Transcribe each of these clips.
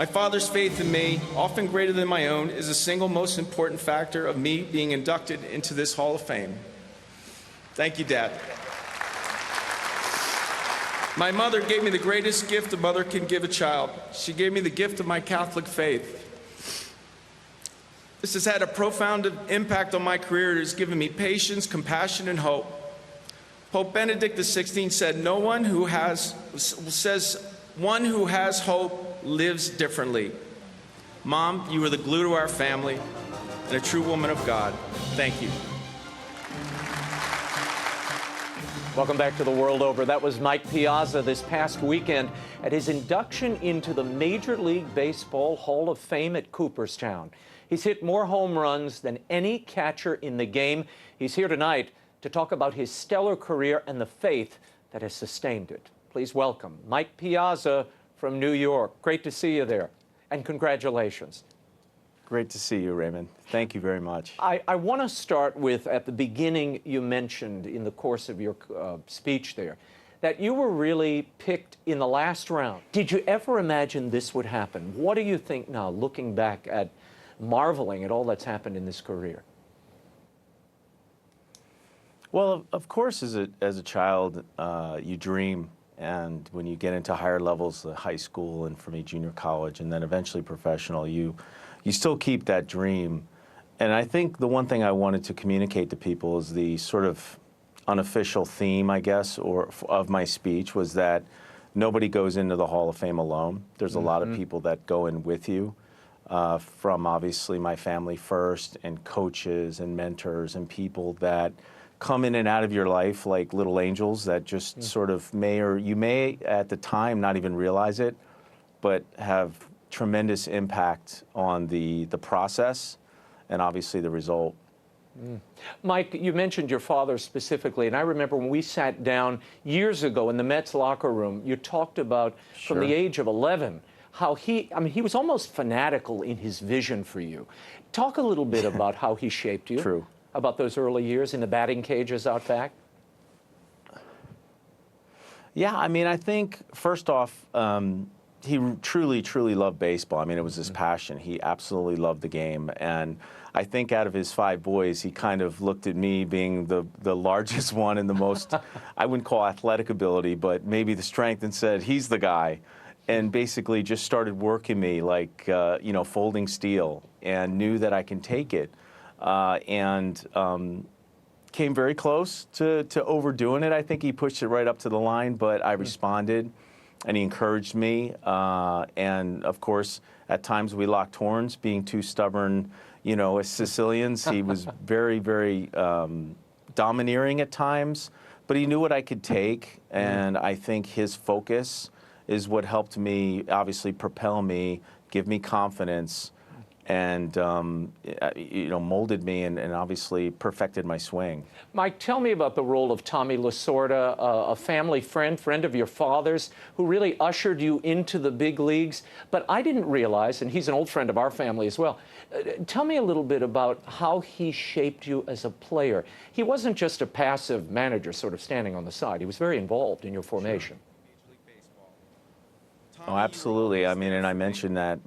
My father's faith in me, often greater than my own, is the single most important factor of me being inducted into this Hall of Fame. Thank you, Dad. My mother gave me the greatest gift a mother can give a child. She gave me the gift of my Catholic faith. This has had a profound impact on my career. It has given me patience, compassion, and hope. Pope Benedict XVI said, one who has hope lives differently. Mom, you are the glue to our family and a true woman of God. Thank you. Welcome back to The World Over. That was Mike Piazza this past weekend at his induction into the Major League Baseball Hall of Fame at Cooperstown. He's hit more home runs than any catcher in the game. He's here tonight to talk about his stellar career and the faith that has sustained it. Please welcome Mike Piazza from New York. Great to see you there, and congratulations. Great to see you, Raymond. Thank you very much. I want to start with, at the beginning, you mentioned in the course of your speech there, that you were really picked in the last round. Did you ever imagine this would happen? What do you think now, looking back at marveling at all that's happened in this career? Well, of course, as a child, you dream. And when you get into higher levels, high school and for me, junior college, and then eventually professional, you still keep that dream. And I think the one thing I wanted to communicate to people is the sort of unofficial theme, I guess, of my speech was that nobody goes into the Hall of Fame alone. There's a lot of people that go in with you, from obviously my family first, and coaches and mentors and people that come in and out of your life like little angels that just sort of you may at the time not even realize it, but have tremendous impact on the process and obviously the result. Mike, you mentioned your father specifically, and I remember when we sat down years ago in the Mets locker room, you talked about from the age of 11 how he was almost fanatical in his vision for you. Talk a little bit about how he shaped you. True. About those early years in the batting cages out back. Yeah, I mean, I think first off, he truly, truly loved baseball. I mean, it was his passion. He absolutely loved the game. And I think out of his 5 boys, he kind of looked at me being the largest one and the most, I wouldn't call athletic ability, but maybe the strength, and said, he's the guy. And basically just started working me like, folding steel, and knew that I can take it. Came very close to overdoing it. I think he pushed it right up to the line, but I responded, and he encouraged me. And of course, at times we locked horns, being too stubborn, as Sicilians. He was very, very domineering at times, but he knew what I could take. And I think his focus is what helped me, obviously, propel me, give me confidence, and molded me and obviously perfected my swing. Mike, tell me about the role of Tommy Lasorda, a family friend of your father's, who really ushered you into the big leagues. But I didn't realize, and he's an old friend of our family as well, tell me a little bit about how he shaped you as a player. He wasn't just a passive manager sort of standing on the side. He was very involved in your formation. Oh, absolutely. I mean, and I mentioned that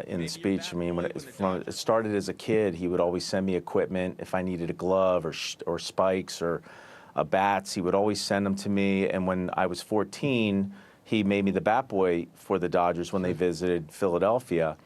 in the speech. I mean, when it started as a kid, he would always send me equipment. If I needed a glove or spikes or bats, he would always send them to me. And when I was 14, he made me the bat boy for the Dodgers when they visited Philadelphia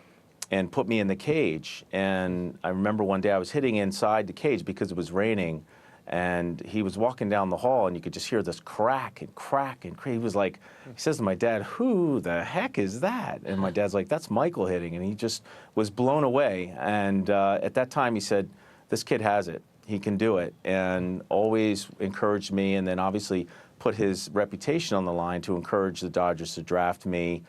and put me in the cage. And I remember one day I was hitting inside the cage because it was raining. And he was walking down the hall, and you could just hear this crack and crack and crack. He was like, he says to my dad, "Who the heck is that?" And my dad's like, "That's Michael hitting." And he just was blown away. And at that time, he said, "This kid has it. He can do it." And always encouraged me, and then obviously put his reputation on the line to encourage the Dodgers to draft me,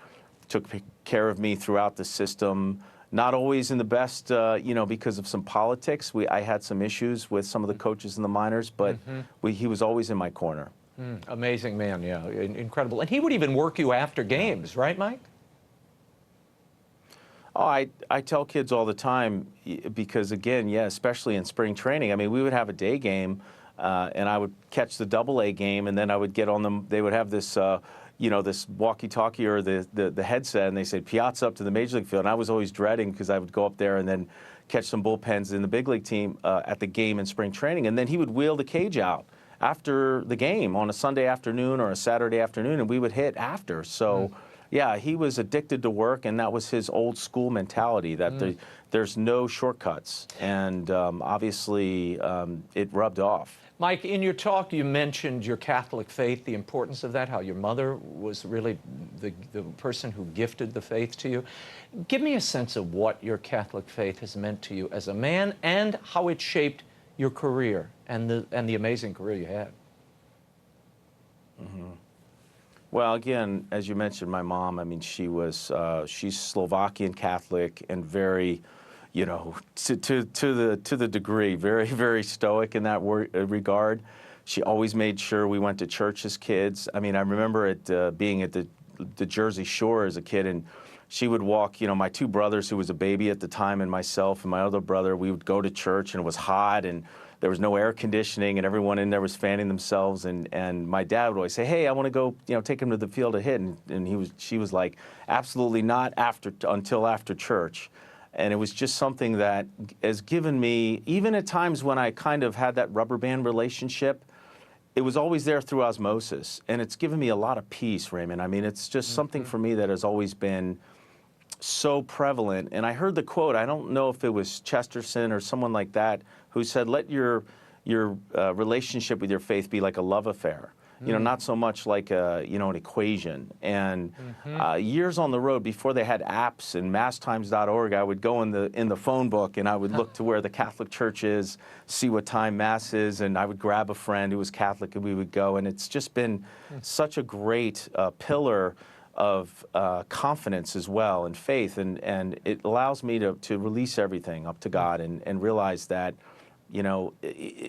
took care of me throughout the system. Not always in the best, because of some politics. I had some issues with some of the coaches in the minors, but he was always in my corner. Amazing man, yeah, incredible. And he would even work you after games, right, Mike? Oh, I tell kids all the time, because again, yeah, especially in spring training, I mean, we would have a day game, and I would catch the AA game, and then I would get on them. They would have this, this walkie-talkie or the headset, and they said, Piazza up to the Major League field. And I was always dreading because I would go up there and then catch some bullpens in the big league team at the game in spring training. And then he would wheel the cage out after the game on a Sunday afternoon or a Saturday afternoon, and we would hit after. So, yeah, he was addicted to work, and that was his old school mentality, that there's no shortcuts. And obviously, it rubbed off. Mike, in your talk, you mentioned your Catholic faith, the importance of that, how your mother was really the person who gifted the faith to you. Give me a sense of what your Catholic faith has meant to you as a man and how it shaped your career and the amazing career you had. Well, again, as you mentioned, my mom, I mean, she's Slovakian Catholic and very, to the degree, very, very stoic in that regard. She always made sure we went to church as kids. I mean, I remember it being at the Jersey Shore as a kid, and she would walk, my two brothers, who was a baby at the time, and myself and my other brother, we would go to church, and it was hot, and there was no air conditioning, and everyone in there was fanning themselves, and my dad would always say, hey, I want to go, take him to the field to hit, and she was like, absolutely not until after church. And it was just something that has given me, even at times when I kind of had that rubber band relationship, it was always there through osmosis. And it's given me a lot of peace, Raymond. I mean, it's just something for me that has always been so prevalent. And I heard the quote, I don't know if it was Chesterton or someone like that, who said, let your relationship with your faith be like a love affair. Not so much like an equation. And years on the road, before they had apps and masstimes.org, I would go in the phone book and I would look to where the Catholic Church is, see what time Mass is, and I would grab a friend who was Catholic and we would go. And it's just been such a great pillar of confidence as well and faith. And it allows me to release everything up to God and realize that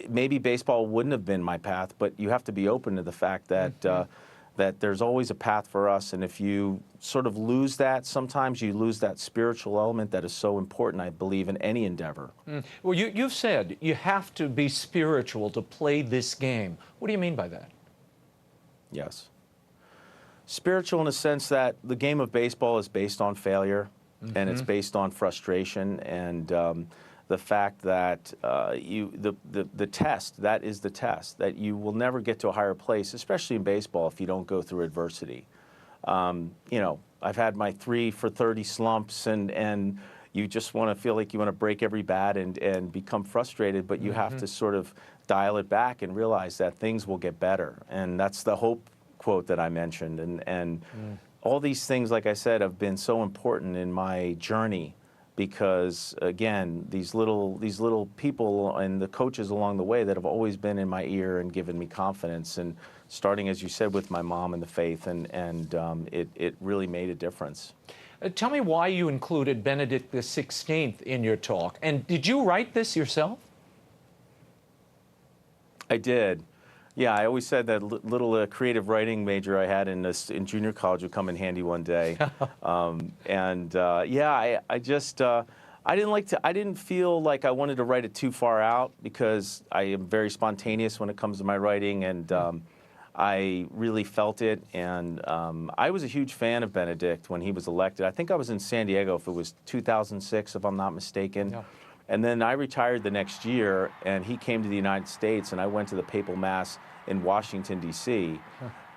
maybe baseball wouldn't have been my path, but you have to be open to the fact that that there's always a path for us. And if you sort of lose that, sometimes you lose that spiritual element that is so important, I believe, in any endeavor. Well, you've said you have to be spiritual to play this game. What do you mean by that? Yes. Spiritual in the sense that the game of baseball is based on failure, and it's based on frustration, and the fact that the test, that is the test, that you will never get to a higher place, especially in baseball, if you don't go through adversity. I've had my 3 for 30 slumps, and you just want to feel like you want to break every bat and become frustrated, but you have to sort of dial it back and realize that things will get better. And that's the hope quote that I mentioned. And all these things, like I said, have been so important in my journey, because again, these little people and the coaches along the way that have always been in my ear and given me confidence, and starting, as you said, with my mom and the faith, and it really made a difference. Tell me why you included Benedict XVI in your talk, and did you write this yourself? I did. Yeah, I always said that little creative writing major I had in junior college would come in handy one day. I didn't feel like I wanted to write it too far out, because I am very spontaneous when it comes to my writing, and I really felt it. And I was a huge fan of Benedict when he was elected. I think I was in San Diego, if it was 2006, if I'm not mistaken. Yeah. And then I retired the next year, and he came to the United States, and I went to the Papal Mass in Washington, D.C.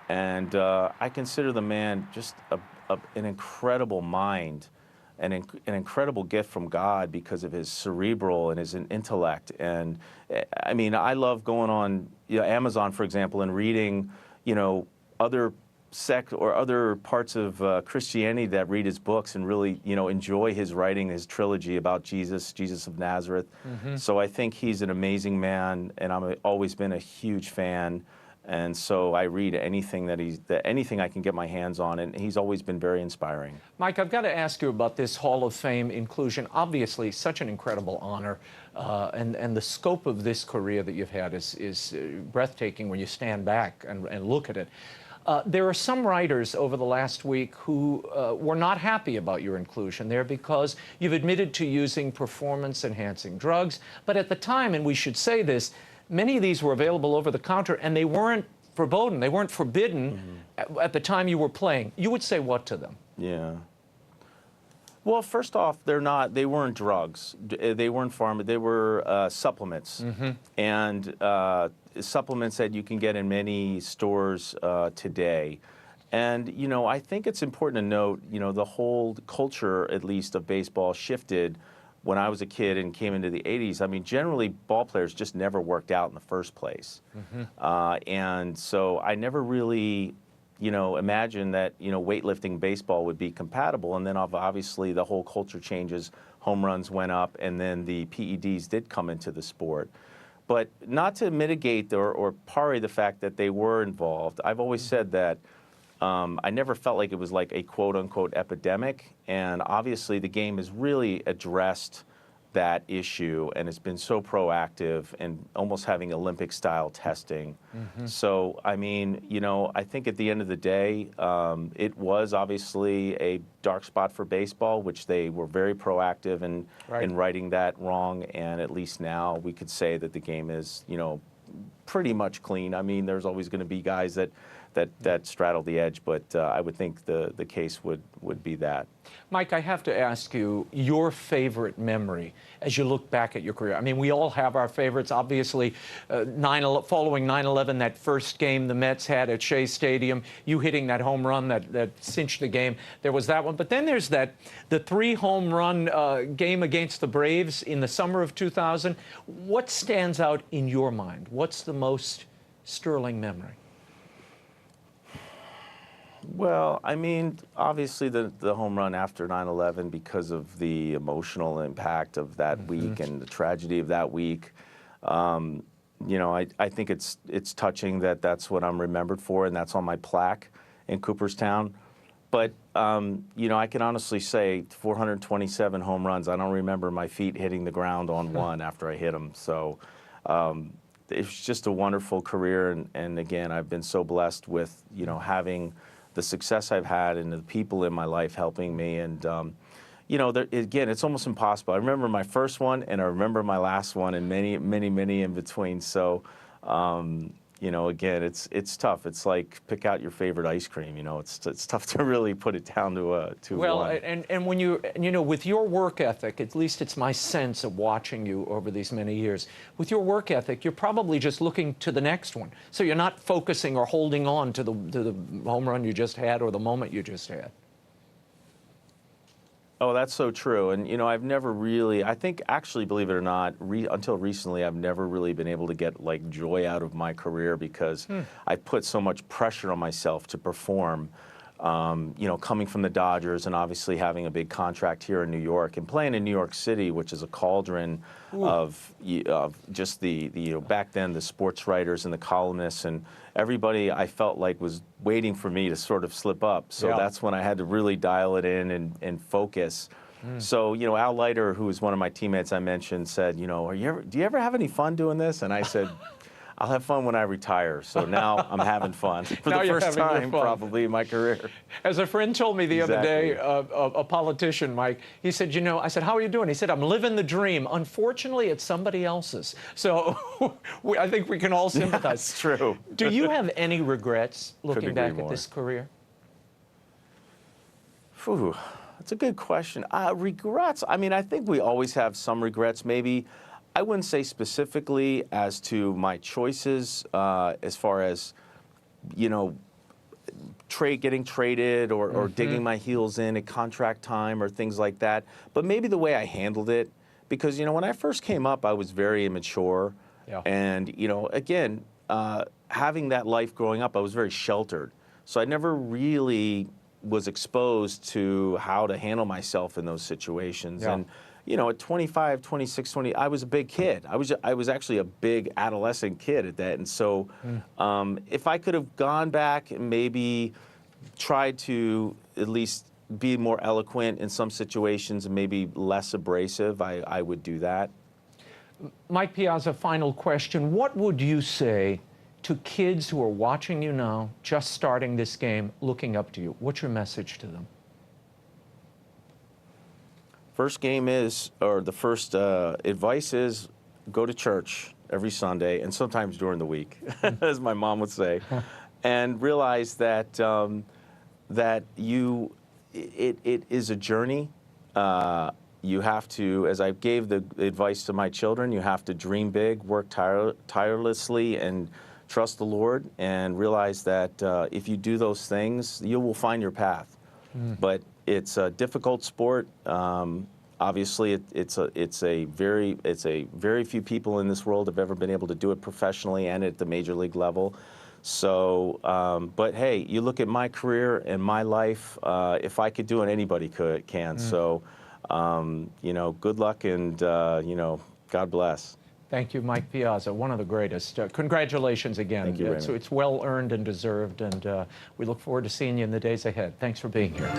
And I consider the man just an incredible mind, and an incredible gift from God because of his cerebral and his intellect. And I mean, I love going on Amazon, for example, and reading other sect or other parts of Christianity that read his books and really enjoy his writing, his trilogy about Jesus of Nazareth. So I think he's an amazing man, and I've always been a huge fan. And so I read anything anything I can get my hands on, and he's always been very inspiring. Mike, I've got to ask you about this Hall of Fame inclusion. Obviously, such an incredible honor, and the scope of this career that you've had is breathtaking when you stand back and look at it. There are some writers over the last week who were not happy about your inclusion there because you've admitted to using performance-enhancing drugs. But at the time, and we should say this, many of these were available over the counter, and they weren't verboten. They weren't forbidden at the time you were playing. You would say what to them? Yeah. Well, first off, they weren't drugs. They weren't they were supplements. And supplements that you can get in many stores today. And, you know, I think it's important to note, you know, the whole culture, at least, of baseball shifted when I was a kid and came into the 80s. I mean, generally, ball players just never worked out in the first place. And so I never really, you know, imagined that, you know, weightlifting baseball would be compatible. And then obviously the whole culture changes. Home runs went up, and then the PEDs did come into the sport. But not to mitigate or parry the fact that they were involved, I've always said that I never felt like it was like a quote-unquote epidemic, and obviously the game has really addressed that issue, and it's been so proactive and almost having Olympic-style testing. So, I mean, you know, I think at the end of the day, it was obviously a dark spot for baseball, which they were very proactive in righting that wrong, and at least now we could say that the game is, you know, pretty much clean. I mean, there's always going to be guys that straddle the edge, but I would think the case would be that. Mike, I have to ask you your favorite memory as you look back at your career. I mean, we all have our favorites. Obviously, following 9/11, that first game the Mets had at Shea Stadium, you hitting that home run that cinched the game. There was that one. But then there's the 3-home run game against the Braves in the summer of 2000. What stands out in your mind? What's the most sterling memory? Well, I mean, obviously the home run after 9/11 because of the emotional impact of that week and the tragedy of that week. You know, I think it's touching that that's what I'm remembered for, and that's on my plaque in Cooperstown. But, you know, I can honestly say 427 home runs. I don't remember my feet hitting the ground on one after I hit them. So it's just a wonderful career. And again, I've been so blessed with, you know, having the success I've had and the people in my life helping me. And, you know, again, it's almost impossible. I remember my first one, and I remember my last one, and many, many, many in between. So, you know, again, it's tough. It's like pick out your favorite ice cream. You know, it's tough to really put it down to well, one. and when you know, with your work ethic, at least it's my sense of watching you over these many years, with your work ethic, you're probably just looking to the next one. So you're not focusing or holding on to the home run you just had or the moment you just had. Oh, that's so true. And, you know, I've never really, I think actually, believe it or not, until recently, I've never really been able to get like joy out of my career because I put so much pressure on myself to perform. You know, coming from the Dodgers and obviously having a big contract here in New York and playing in New York City, which is a cauldron of just the you know, back then the sports writers and the columnists and everybody I felt like was waiting for me to sort of slip up. So that's when I had to really dial it in and focus. So, you know, Al Leiter, who was one of my teammates I mentioned, said, you know, do you ever have any fun doing this? And I said, I'll have fun when I retire. So now I'm having fun for the first time probably in my career. As a friend told me the other day, a politician, Mike, he said, you know, I said, how are you doing? He said, I'm living the dream. Unfortunately, it's somebody else's. So I think we can all sympathize. That's true. Do you have any regrets looking back at this career? Phew, that's a good question. Regrets, I mean, I think we always have some regrets. Maybe I wouldn't say specifically as to my choices as far as, you know, getting traded or digging my heels in at contract time or things like that. But maybe the way I handled it, because, you know, when I first came up, I was very immature. And, you know, again, having that life growing up, I was very sheltered. So I never really was exposed to how to handle myself in those situations. And, you know, at 25, 26, 20, I was a big kid. I was actually a big adolescent kid at that. And so if I could have gone back and maybe tried to at least be more eloquent in some situations and maybe less abrasive, I would do that. Mike Piazza, final question. What would you say to kids who are watching you now, just starting this game, looking up to you? What's your message to them? First game is, or the first advice is, go to church. every Sunday, and sometimes during the week, as my mom would say, and realize that that it is a journey. You have to, as I gave the advice to my children, you have to dream big, work tirelessly, and trust the Lord, and realize that if you do those things, you will find your path. But it's a difficult sport. Obviously, it's a very few people in this world have ever been able to do it professionally and at the major league level. So, but hey, you look at my career and my life. If I could do it, anybody can. So, you know, good luck, and you know, God bless. Thank you, Mike Piazza, one of the greatest. Congratulations again. Thank you, Raymond. It's well earned and deserved, and we look forward to seeing you in the days ahead. Thanks for being here.